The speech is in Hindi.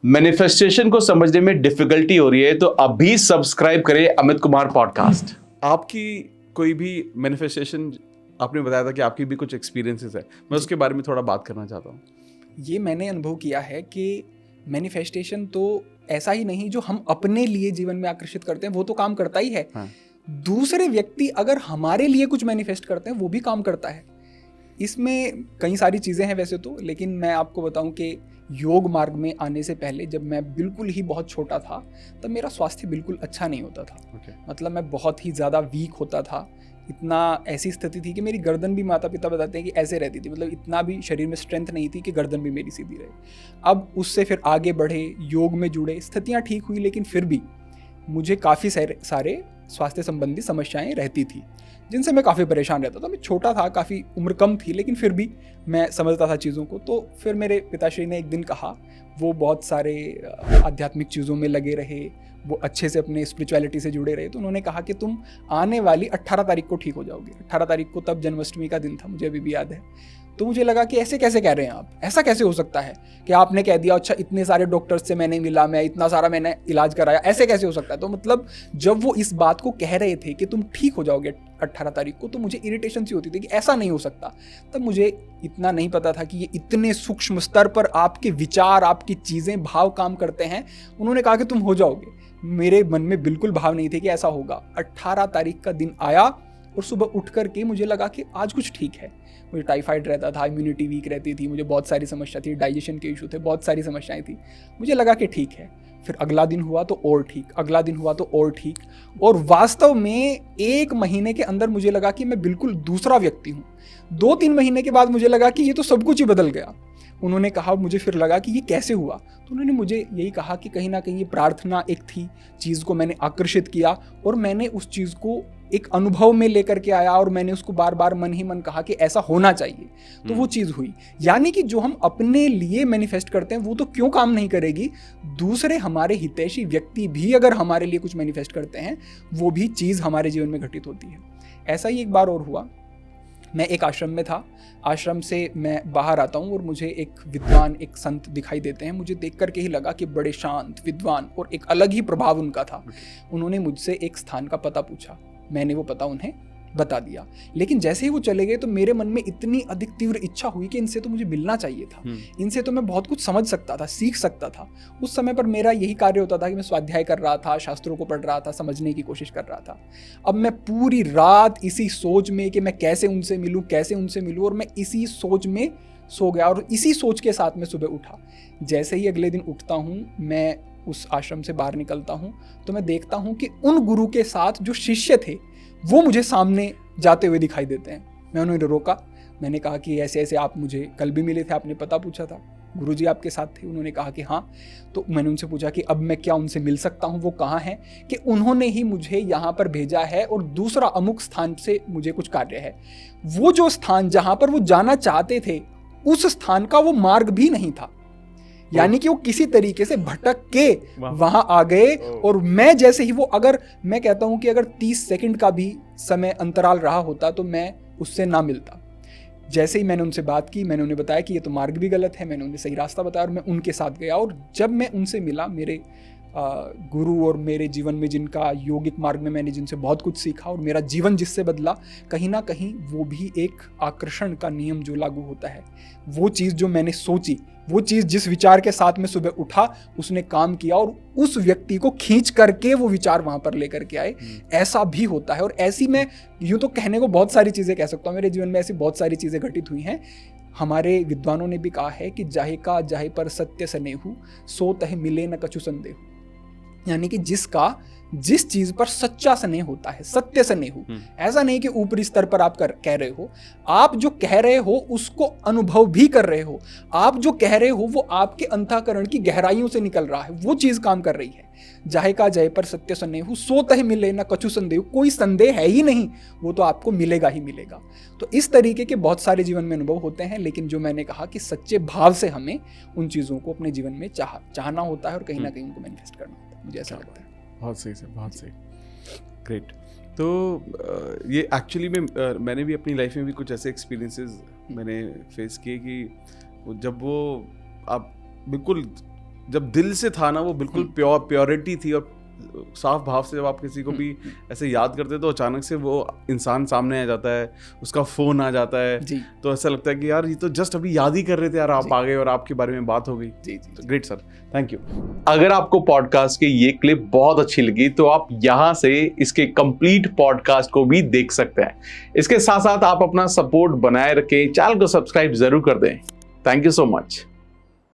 मैनिफेस्टेशन को समझने में डिफिकल्टी हो रही है तो अभी सब्सक्राइब करें अमित कुमार पॉडकास्ट। आपकी कोई भी मैनिफेस्टेशन, आपने बताया था कि आपकी भी कुछ एक्सपीरियंसेस है, मैं उसके बारे में थोड़ा बात करना चाहता हूँ। ये मैंने अनुभव किया है कि मैनिफेस्टेशन तो ऐसा ही नहीं जो हम अपने लिए जीवन में आकर्षित करते हैं वो तो काम करता ही है। हाँ। दूसरे व्यक्ति अगर हमारे लिए कुछ मैनिफेस्ट करते हैं वो भी काम करता है। इसमें कई सारी चीज़ें हैं वैसे तो, लेकिन मैं आपको बताऊं कि योग मार्ग में आने से पहले जब मैं बिल्कुल ही बहुत छोटा था तब मेरा स्वास्थ्य बिल्कुल अच्छा नहीं होता था। मतलब मैं बहुत ही ज़्यादा वीक होता था। इतना ऐसी स्थिति थी कि मेरी गर्दन भी, माता पिता बताते हैं कि ऐसे रहती थी, मतलब इतना भी शरीर में स्ट्रेंथ नहीं थी कि गर्दन भी मेरी सीधी रहे। अब उससे फिर आगे बढ़े, योग में जुड़े, स्थितियाँ ठीक हुई, लेकिन फिर भी मुझे काफ़ी सारे स्वास्थ्य संबंधी समस्याएं रहती थी जिनसे मैं काफ़ी परेशान रहता था। मैं छोटा था, काफ़ी उम्र कम थी, लेकिन फिर भी मैं समझता था चीज़ों को। तो फिर मेरे पिताश्री ने एक दिन कहा, वो बहुत सारे आध्यात्मिक चीज़ों में लगे रहे, वो अच्छे से अपने स्पिरिचुअलिटी से जुड़े रहे, तो उन्होंने कहा कि तुम आने वाली 18 तारीख को ठीक हो जाओगे। 18 तारीख को तब जन्माष्टमी का दिन था, मुझे अभी भी याद है। तो मुझे लगा कि ऐसे कैसे कह रहे हैं आप, ऐसा कैसे हो सकता है कि आपने कह दिया अच्छा इतने सारे डॉक्टर्स से मैंने मिला, मैं इतना सारा मैंने इलाज कराया, ऐसे कैसे हो सकता है। तो मतलब जब वो इस बात को कह रहे थे कि तुम ठीक हो जाओगे 18 तारीख को, तो मुझे इरिटेशन सी होती थी कि ऐसा नहीं हो सकता। तब मुझे इतना नहीं पता था कि ये इतने सूक्ष्म स्तर पर आपके विचार, आपकी चीज़ें, भाव काम करते हैं। उन्होंने कहा कि तुम हो जाओगे। मेरे मन में बिल्कुल भाव नहीं थे कि ऐसा होगा। 18 तारीख का दिन आया और सुबह उठ करके मुझे लगा कि आज कुछ ठीक है। मुझे टाइफाइड रहता था, इम्यूनिटी वीक रहती थी, मुझे बहुत सारी समस्या थी, डाइजेशन के इशू थे, बहुत सारी समस्याएं थी। मुझे लगा कि ठीक है। फिर अगला दिन हुआ तो और ठीक, अगला दिन हुआ तो और ठीक, और वास्तव में 1 महीने के अंदर मुझे लगा कि मैं बिल्कुल दूसरा व्यक्ति हूँ। 2-3 महीने के बाद मुझे लगा कि ये तो सब कुछ ही बदल गया। उन्होंने कहा, मुझे फिर लगा कि ये कैसे हुआ। तो उन्होंने मुझे यही कहा कि कहीं ना कहीं ये प्रार्थना एक थी, चीज़ को मैंने आकर्षित किया और मैंने उस चीज़ को एक अनुभव में लेकर के आया और मैंने उसको बार बार मन ही मन कहा कि ऐसा होना चाहिए, तो वो चीज़ हुई। यानी कि जो हम अपने लिए मैनिफेस्ट करते हैं वो तो क्यों काम नहीं करेगी, दूसरे हमारे हितैषी व्यक्ति भी अगर हमारे लिए कुछ मैनिफेस्ट करते हैं वो भी चीज़ हमारे जीवन में घटित होती है। ऐसा ही एक बार और हुआ। मैं एक आश्रम में था, आश्रम से मैं बाहर आता हूँ और मुझे एक विद्वान, एक संत दिखाई देते हैं। मुझे देख करके ही लगा कि बड़े शांत, विद्वान और एक अलग ही प्रभाव उनका था। उन्होंने मुझसे एक स्थान का पता पूछा, मैंने वो पता उन्हें बता दिया। लेकिन जैसे ही वो चले गए तो मेरे मन में इतनी अधिक तीव्र इच्छा हुई कि इनसे तो मुझे मिलना चाहिए था, इनसे तो मैं बहुत कुछ समझ सकता था, सीख सकता था। उस समय पर मेरा यही कार्य होता था कि मैं स्वाध्याय कर रहा था, शास्त्रों को पढ़ रहा था, समझने की कोशिश कर रहा था। अब मैं पूरी रात इसी सोच में कि मैं कैसे उनसे मिलूं, कैसे उनसे मिलूं, और मैं इसी सोच में सो गया और इसी सोच के साथ में सुबह उठा। जैसे ही अगले दिन उठता हूँ, मैं उस आश्रम से बाहर निकलता हूँ तो मैं देखता हूँ कि उन गुरु के साथ जो शिष्य थे वो मुझे सामने जाते हुए दिखाई देते हैं। मैं उन्हें रोका, मैंने कहा कि ऐसे ऐसे आप मुझे कल भी मिले थे, आपने पता पूछा था, गुरुजी आपके साथ थे। उन्होंने कहा कि हाँ। तो मैंने उनसे पूछा कि अब मैं क्या उनसे मिल सकता हूँ, वो कहाँ हैं। कि उन्होंने ही मुझे यहाँ पर भेजा है और दूसरा अमुक स्थान से मुझे कुछ कार्य है। वो जो स्थान जहाँ पर वो जाना चाहते थे उस स्थान का वो मार्ग भी नहीं था, यानी कि वो किसी तरीके से भटक के वहां आ गए। और मैं जैसे ही वो, अगर मैं कहता हूं कि अगर 30 सेकंड का भी समय अंतराल रहा होता तो मैं उससे ना मिलता। जैसे ही मैंने उनसे बात की, मैंने उन्हें बताया कि ये तो मार्ग भी गलत है, मैंने उन्हें सही रास्ता बताया और मैं उनके साथ गया। और जब मैं उनसे मिला, मेरे गुरु और मेरे जीवन में जिनका योगिक मार्ग में मैंने जिनसे बहुत कुछ सीखा और मेरा जीवन जिससे बदला, कहीं ना कहीं वो भी एक आकर्षण का नियम जो लागू होता है। वो चीज़ जो मैंने सोची, वो चीज़ जिस विचार के साथ में सुबह उठा, उसने काम किया और उस व्यक्ति को खींच करके वो विचार वहां पर लेकर के आए। ऐसा भी होता है। और ऐसी मैं यूं तो कहने को बहुत सारी चीज़ें कह सकता हूँ, मेरे जीवन में ऐसी बहुत सारी चीज़ें घटित हुई हैं। हमारे विद्वानों ने भी कहा है कि जाहे का जाहे पर सत्य सनेहु, सो तह मिले न कछु संदेहु। यानी कि जिसका जिस चीज पर सच्चा स्नेह होता है, सत्य स्नेह, ऐसा नहीं कि ऊपरी स्तर पर आप कह रहे हो, आप जो कह रहे हो उसको अनुभव भी कर रहे हो, आप जो कह रहे हो वो आपके अंतःकरण की गहराइयों से निकल रहा है, वो चीज काम कर रही है। जाहे का जय पर सत्य स्नेह, सो तह मिले ना कछु संदेह। कोई संदेह है ही नहीं, वो तो आपको मिलेगा ही मिलेगा। तो इस तरीके के बहुत सारे जीवन में अनुभव होते हैं, लेकिन जो मैंने कहा कि सच्चे भाव से हमें उन चीज़ों को अपने जीवन में चाहना होता है और कहीं ना कहीं उनको मैनिफेस्ट करना होता है, मुझे ऐसा लगता है। बहुत सही सर, बहुत सही, ग्रेट। तो ये एक्चुअली में मैंने भी अपनी लाइफ में भी कुछ ऐसे एक्सपीरियंसेस मैंने फेस किए कि जब वो आप बिल्कुल जब दिल से था ना, वो बिल्कुल प्योरिटी थी, और साफ भाव से जब आप किसी को भी ऐसे याद करते तो अचानक से वो इंसान सामने आ जाता है, उसका फोन आ जाता है, जी। तो ऐसा लगता है कि यार ये तो जस्ट अभी याद ही कर रहे थे यार, आप आ गए और आपके बारे में बात हो गई। जी तो ग्रेट सर, थैंक यू। अगर आपको पॉडकास्ट की ये क्लिप बहुत अच्छी लगी तो आप यहाँ से इसके कंप्लीट पॉडकास्ट को भी देख सकते हैं। इसके साथ साथ आप अपना सपोर्ट बनाए रखें, चैनल को सब्सक्राइब जरूर कर दें। Thank you so much.